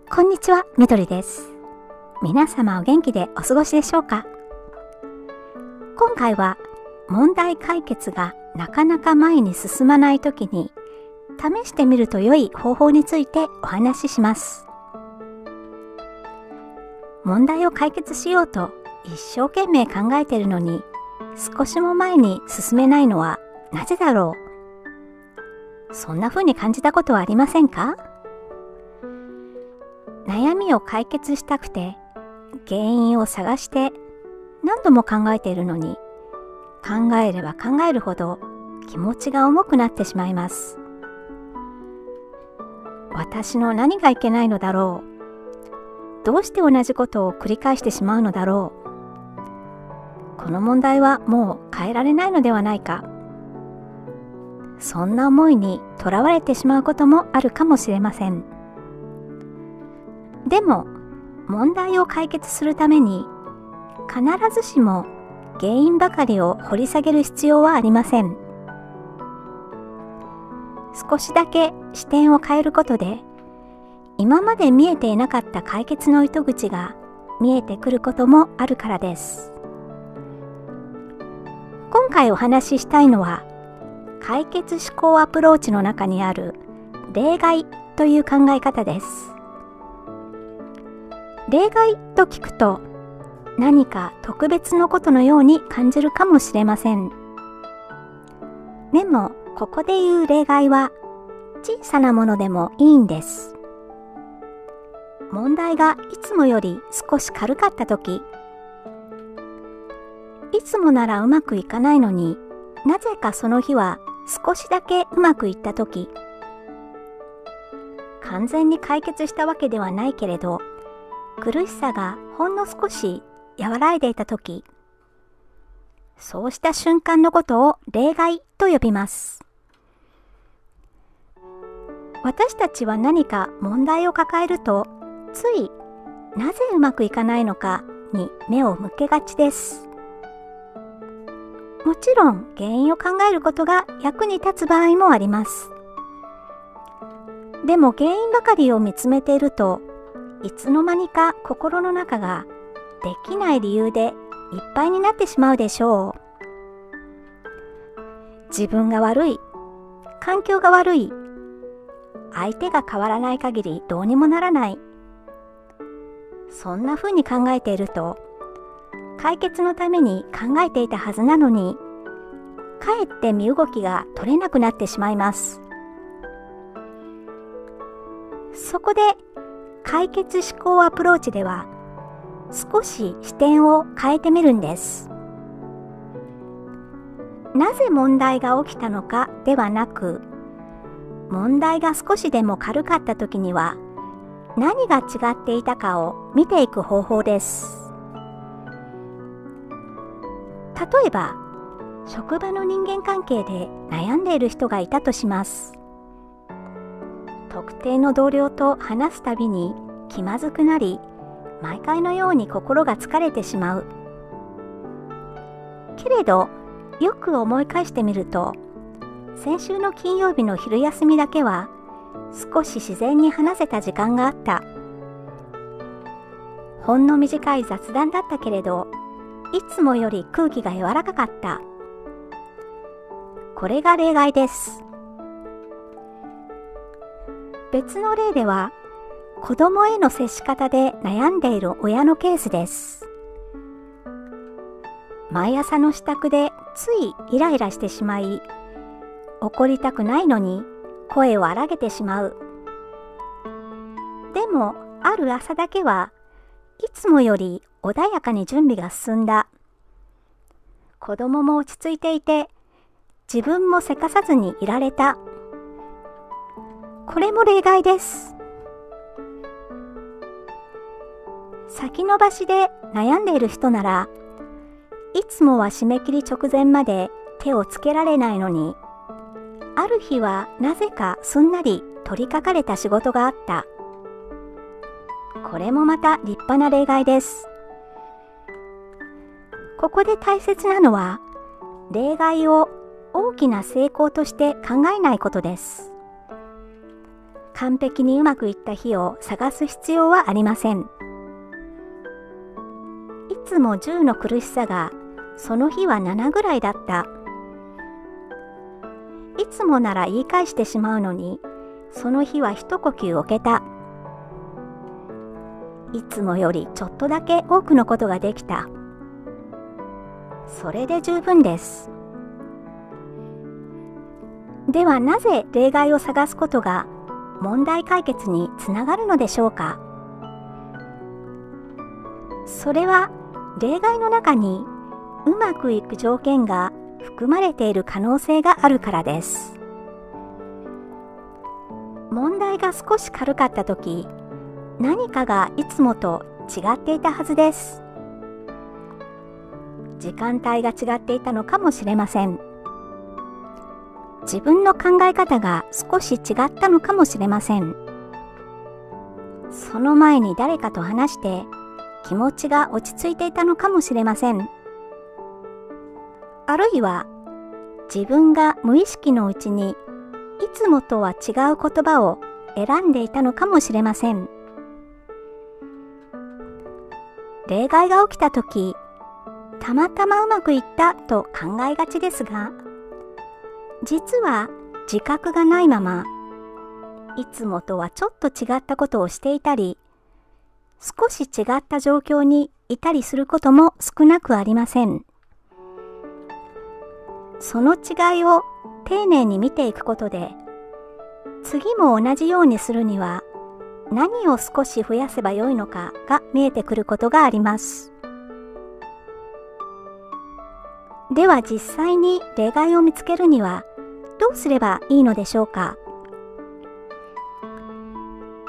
こんにちは、みどりです。皆様お元気でお過ごしでしょうか？今回は問題解決がなかなか前に進まないときに試してみると良い方法についてお話しします。問題を解決しようと一生懸命考えているのに少しも前に進めないのはなぜだろう？そんな風に感じたことはありませんか？悩みを解決したくて原因を探して何度も考えているのに考えれば考えるほど気持ちが重くなってしまいます。私の何がいけないのだろう？どうして同じことを繰り返してしまうのだろう？この問題はもう変えられないのではないか？そんな思いにとらわれてしまうこともあるかもしれません。でも問題を解決するために必ずしも原因ばかりを掘り下げる必要はありません。少しだけ視点を変えることで今まで見えていなかった解決の糸口が見えてくることもあるからです。今回お話ししたいのは解決思考アプローチの中にある例外という考え方です。例外と聞くと何か特別のことのように感じるかもしれません。でもここで言う例外は小さなものでもいいんです。問題がいつもより少し軽かったとき、いつもならうまくいかないのになぜかその日は少しだけうまくいったとき、完全に解決したわけではないけれど苦しさがほんの少し和らいでいたとき、そうした瞬間のことを例外と呼びます。私たちは何か問題を抱えると、ついなぜうまくいかないのかに目を向けがちです。もちろん原因を考えることが役に立つ場合もあります。でも原因ばかりを見つめていると、いつの間にか心の中ができない理由でいっぱいになってしまうでしょう。自分が悪い、環境が悪い、相手が変わらない限りどうにもならない。そんな風に考えていると、解決のために考えていたはずなのに、かえって身動きが取れなくなってしまいます。そこで解決思考アプローチでは少し視点を変えてみるんです。なぜ問題が起きたのかではなく、問題が少しでも軽かった時には何が違っていたかを見ていく方法です。例えば、職場の人間関係で悩んでいる人がいたとします。特定の同僚と話すたびに気まずくなり、毎回のように心が疲れてしまう。けれど、よく思い返してみると、先週の金曜日の昼休みだけは少し自然に話せた時間があった。ほんの短い雑談だったけれど、いつもより空気が柔らかかった。これが例外です。別の例では、子供への接し方で悩んでいる親のケースです。毎朝の支度でついイライラしてしまい、怒りたくないのに声を荒げてしまう。でも、ある朝だけはいつもより穏やかに準備が進んだ。子供も落ち着いていて、自分もせかさずにいられた。これも例外です。先延ばしで悩んでいる人なら、いつもは締め切り直前まで手をつけられないのに、ある日はなぜかすんなり取り掛かれた仕事があった。これもまた立派な例外です。ここで大切なのは、例外を大きな成功として考えないことです。完璧にうまくいった日を探す必要はありません。いつも10の苦しさがその日は7ぐらいだった。いつもなら言い返してしまうのに、その日は一呼吸置けた。いつもよりちょっとだけ多くのことができた。それで十分です。ではなぜ例外を探すことが問題解決につながるのでしょうか。それは例外の中にうまくいく条件が含まれている可能性があるからです。問題が少し軽かったとき、何かがいつもと違っていたはずです。時間帯が違っていたのかもしれません。自分の考え方が少し違ったのかもしれません。その前に誰かと話して気持ちが落ち着いていたのかもしれません。あるいは自分が無意識のうちにいつもとは違う言葉を選んでいたのかもしれません。例外が起きたとき、たまたまうまくいったと考えがちですが、実は自覚がないまま、いつもとはちょっと違ったことをしていたり、少し違った状況にいたりすることも少なくありません。その違いを丁寧に見ていくことで、次も同じようにするには何を少し増やせばよいのかが見えてくることがあります。では実際に例外を見つけるにはどうすればいいのでしょうか。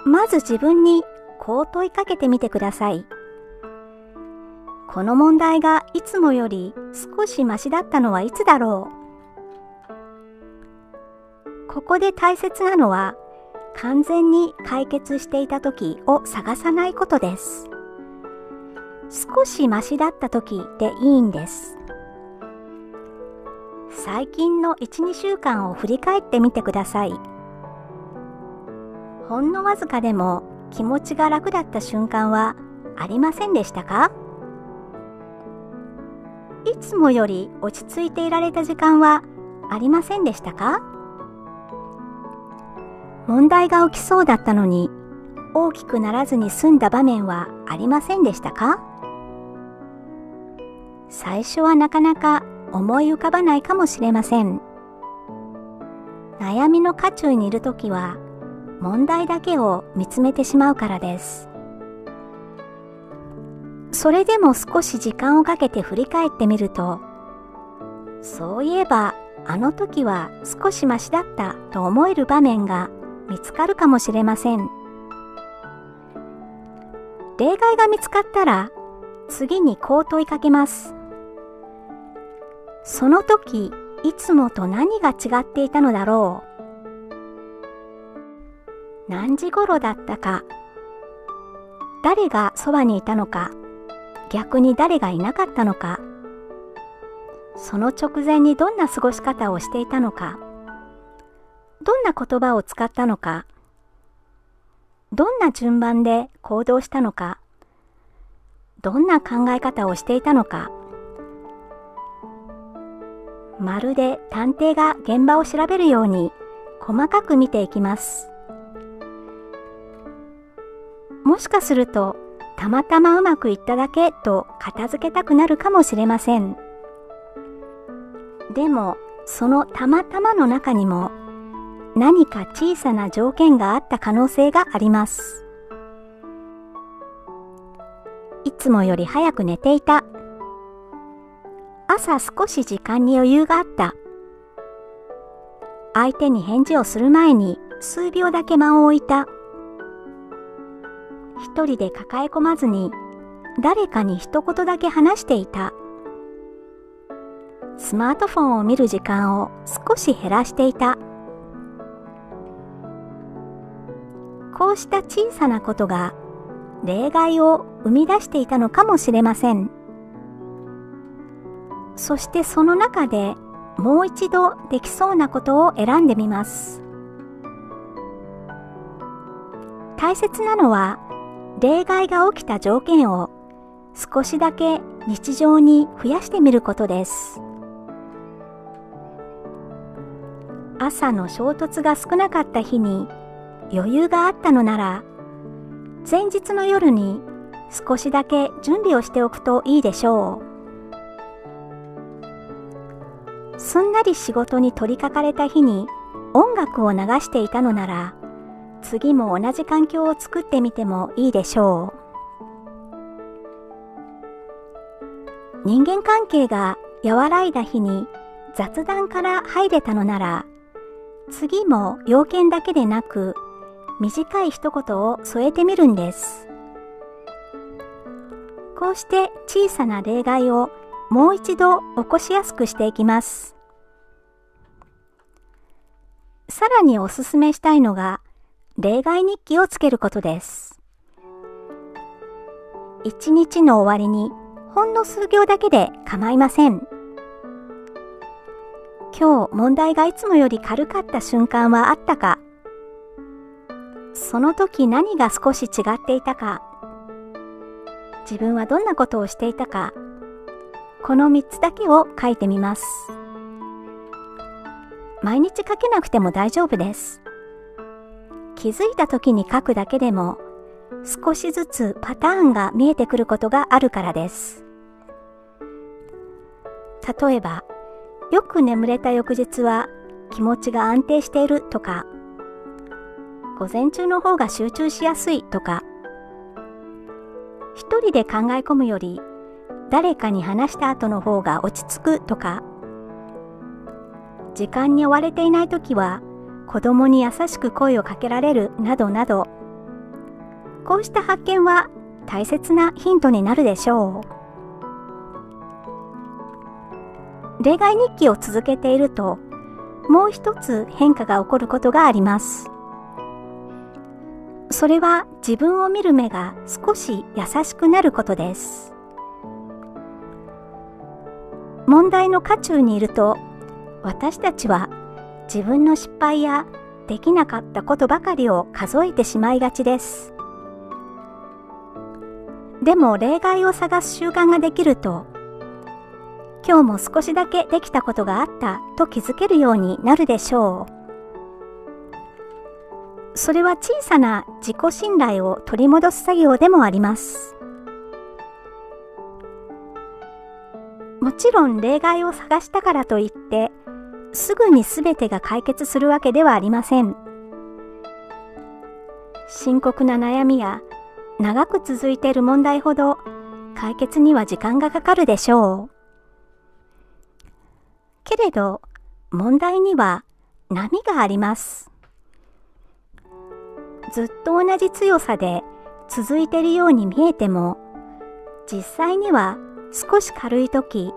まず自分にこう問いかけてみてください。この問題がいつもより少しマシだったのはいつだろう。ここで大切なのは完全に解決していた時を探さないことです。少しマシだった時でいいんです。最近の 1,2 週間を振り返ってみてください。ほんのわずかでも気持ちが楽だった瞬間はありませんでしたか？いつもより落ち着いていられた時間はありませんでしたか？問題が起きそうだったのに大きくならずに済んだ場面はありませんでしたか？最初はなかなか思い浮かばないかもしれません。悩みの渦中にいるときは問題だけを見つめてしまうからです。それでも少し時間をかけて振り返ってみると、そういえばあの時は少しマシだったと思える場面が見つかるかもしれません。例外が見つかったら次にこう問いかけます。その時いつもと何が違っていたのだろう。何時頃だったか、誰がそばにいたのか、逆に誰がいなかったのか、その直前にどんな過ごし方をしていたのか、どんな言葉を使ったのか、どんな順番で行動したのか、どんな考え方をしていたのか、まるで探偵が現場を調べるように細かく見ていきます。もしかするとたまたまうまくいっただけと片付けたくなるかもしれません。でもそのたまたまの中にも何か小さな条件があった可能性があります。いつもより早く寝ていた。朝少し時間に余裕があった。相手に返事をする前に数秒だけ間を置いた。一人で抱え込まずに誰かに一言だけ話していた。スマートフォンを見る時間を少し減らしていた。こうした小さなことが例外を生み出していたのかもしれません。そしてその中でもう一度できそうなことを選んでみます。大切なのは、例外が起きた条件を少しだけ日常に増やしてみることです。朝の衝突が少なかった日に余裕があったのなら、前日の夜に少しだけ準備をしておくといいでしょう。すんなり仕事に取り掛かれた日に音楽を流していたのなら、次も同じ環境を作ってみてもいいでしょう。人間関係が和らいだ日に雑談から入れたのなら、次も要件だけでなく、短い一言を添えてみるんです。こうして小さな例外をもう一度起こしやすくしていきます。さらにおすすめしたいのが、例外日記をつけることです。一日の終わりにほんの数行だけで構いません。今日問題がいつもより軽かった瞬間はあったか、その時何が少し違っていたか、自分はどんなことをしていたか、この3つだけを書いてみます。毎日書けなくても大丈夫です。気づいた時に書くだけでも少しずつパターンが見えてくることがあるからです。例えば、よく眠れた翌日は気持ちが安定しているとか、午前中の方が集中しやすいとか、一人で考え込むより誰かに話した後の方が落ち着くとか、時間に追われていない時は子供に優しく声をかけられるなどなど、こうした発見は大切なヒントになるでしょう。例外日記を続けていると、もう一つ変化が起こることがあります。それは自分を見る目が少し優しくなることです。問題の渦中にいると、私たちは自分の失敗やできなかったことばかりを数えてしまいがちです。でも例外を探す習慣ができると、今日も少しだけできたことがあったと気づけるようになるでしょう。それは小さな自己信頼を取り戻す作業でもあります。もちろん例外を探したからといって、すぐに全てが解決するわけではありません。深刻な悩みや長く続いている問題ほど解決には時間がかかるでしょう。けれど、問題には波があります。ずっと同じ強さで続いているように見えても、実際には少し軽いとき、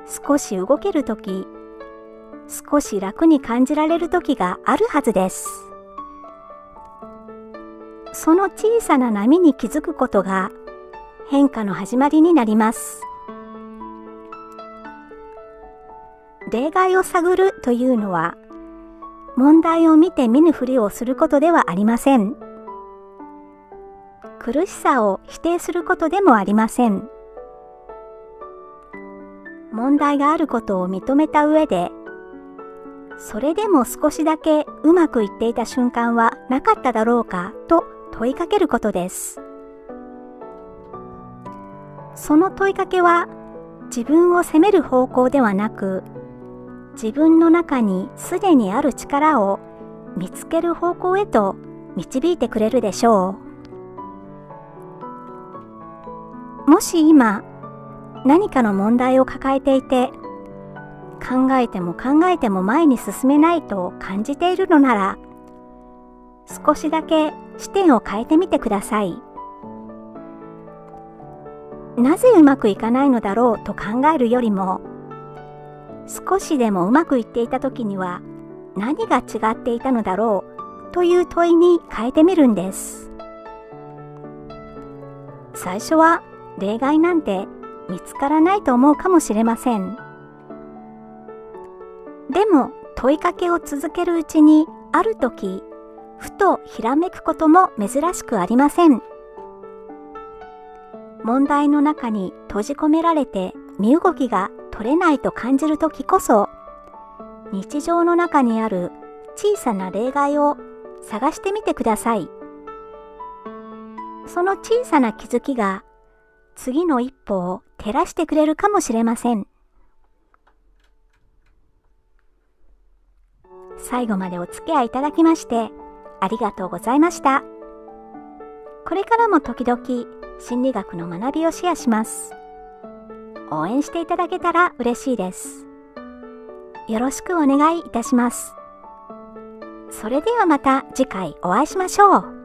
少し動けるとき、少し楽に感じられるときがあるはずです。その小さな波に気づくことが変化の始まりになります。例外を探るというのは、問題を見て見ぬふりをすることではありません。苦しさを否定することでもありません。問題があることを認めた上で、それでも少しだけうまくいっていた瞬間はなかっただろうかと問いかけることです。その問いかけは自分を責める方向ではなく、自分の中にすでにある力を見つける方向へと導いてくれるでしょう。もし今何かの問題を抱えていて、考えても考えても前に進めないと感じているのなら、少しだけ視点を変えてみてください。なぜうまくいかないのだろうと考えるよりも、少しでもうまくいっていた時には何が違っていたのだろうという問いに変えてみるんです。最初は例外なんて見つからないと思うかもしれません。でも問いかけを続けるうちに、ある時ふとひらめくことも珍しくありません。問題の中に閉じ込められて身動きが取れないと感じるときこそ、日常の中にある小さな例外を探してみてください。その小さな気づきが次の一歩を照らしてくれるかもしれません。最後までお付き合いいただきましてありがとうございました。これからも時々心理学の学びをシェアします。応援していただけたら嬉しいです。よろしくお願いいたします。それではまた次回お会いしましょう。